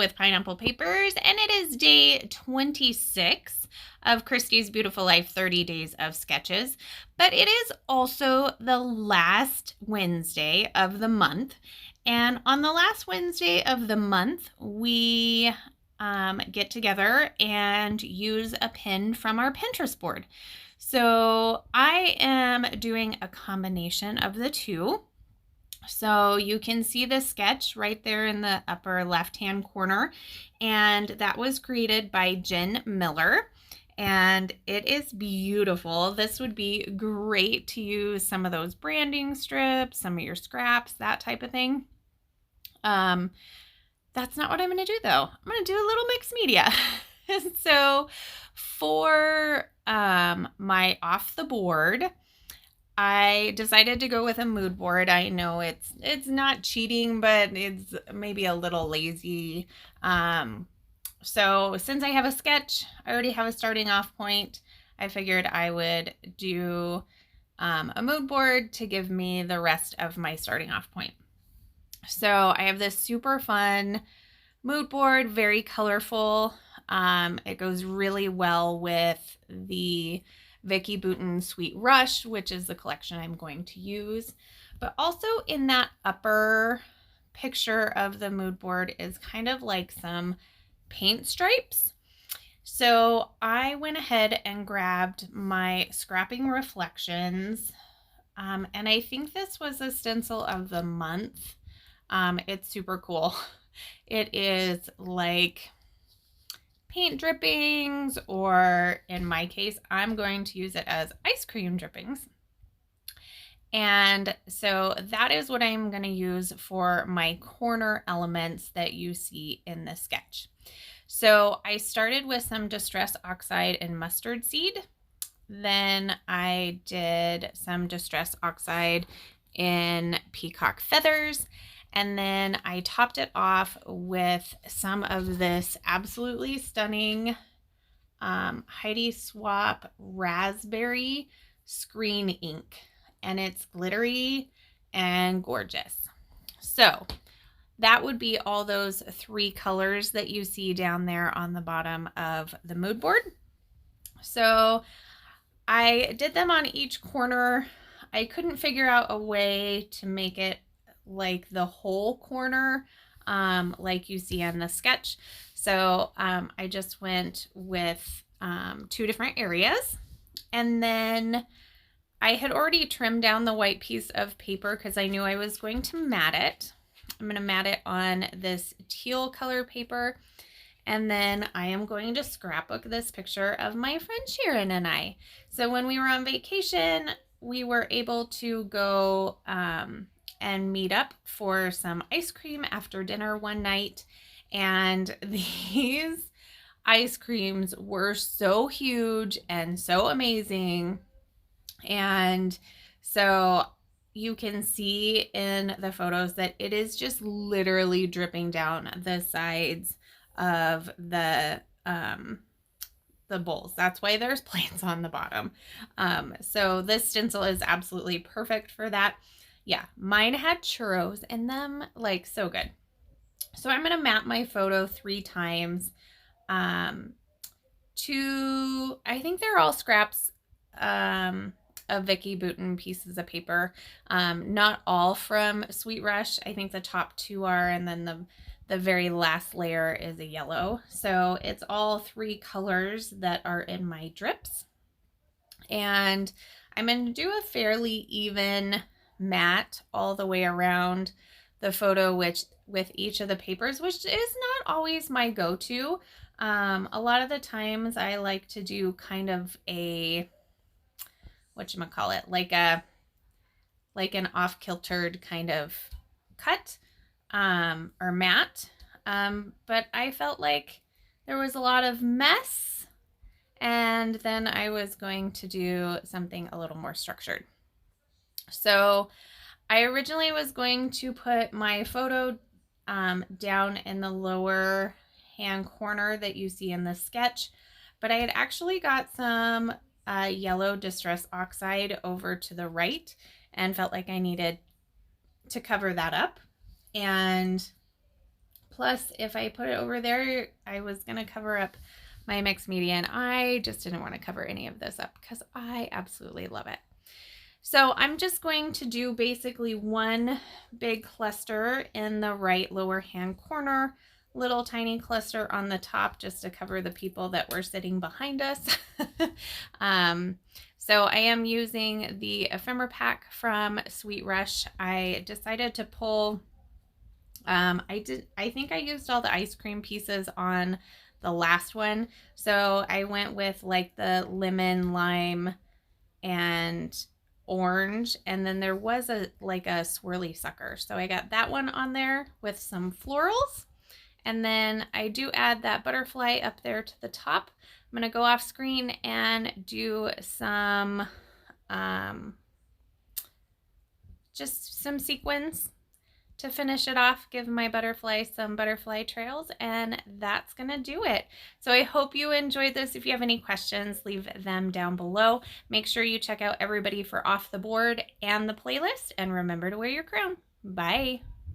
with pineapple papers, and it is day 26 of Christy's Beautiful Life 30 Days of Sketches. But it is also the last Wednesday of the month. And on the last Wednesday of the month, we get together and use a pin from our Pinterest board. So I am doing a combination of the two. So you can see the sketch right there in the upper left-hand corner, and that was created by Jen Miller, and it is beautiful. This would be great to use some of those branding strips, some of your scraps, that type of thing. That's not what I'm going to do though. I'm going to do a little mixed media. So for my off the board, I decided to go with a mood board. I know it's not cheating, but it's maybe a little lazy. So since I have a sketch, I already have a starting off point. I figured I would do a mood board to give me the rest of my starting off point. So I have this super fun mood board, very colorful. It goes really well with the Vicki Boutin Sweet Rush, which is the collection I'm going to use. But also in that upper picture of the mood board is kind of like some paint stripes. So I went ahead and grabbed my Scrapping Reflections, and I think this was a stencil of the month. It's super cool. It is like paint drippings, or in my case, I'm going to use it as ice cream drippings. And so that is what I'm going to use for my corner elements that you see in the sketch. So I started with some Distress Oxide and mustard seed. Then I did some Distress Oxide in peacock feathers. And then I topped it off with some of this absolutely stunning Heidi Swap Raspberry Screen Ink. And it's glittery and gorgeous. So that would be all those three colors that you see down there on the bottom of the mood board. So I did them on each corner. I couldn't figure out a way to make it like the whole corner, like you see on the sketch. So I just went with two different areas, and then I had already trimmed down the white piece of paper because I knew I was going to mat it. I'm going to mat it on this teal color paper, and then I am going to scrapbook this picture of my friend Sharon and I. So when we were on vacation, we were able to go and meet up for some ice cream after dinner one night. And these ice creams were so huge and so amazing. And so you can see in the photos that it is just literally dripping down the sides of the bowls. That's why there's plants on the bottom. So this stencil is absolutely perfect for that. Yeah, mine had churros in them, like so good. So I'm going to map my photo 3 times. I think they're all scraps of Vicki Boutin pieces of paper. Not all from Sweet Rush. I think the top 2 are, and then the very last layer is a yellow. So it's all 3 colors that are in my drips. And I'm going to do a fairly even matte all the way around the photo, which with each of the papers, which is not always my go-to. A lot of the times I like to do kind of a, whatchamacallit, like an off-kiltered kind of cut or matte. But I felt like there was a lot of mess, and then I was going to do something a little more structured. So I originally was going to put my photo down in the lower hand corner that you see in the sketch, but I had actually got some yellow Distress Oxide over to the right and felt like I needed to cover that up. And Plus, if I put it over there, I was going to cover up my mixed media, and I just didn't want to cover any of this up because I absolutely love it. So I'm just going to do basically one big cluster in the right lower hand corner, little tiny cluster on the top just to cover the people that were sitting behind us. So I am using the ephemera pack from Sweet Rush. I decided to pull, I think I used all the ice cream pieces on the last one. So I went with like the lemon, lime, and orange, and then there was a swirly sucker, so I got that one on there with some florals. And then I do add that butterfly up there to the top. I'm going to go off screen and do some just some sequins to finish it off, give my butterfly some butterfly trails, and that's gonna do it. So I hope you enjoyed this. If you have any questions, leave them down below. Make sure you check out Everybody for Off the Board and the playlist, and remember to wear your crown. Bye.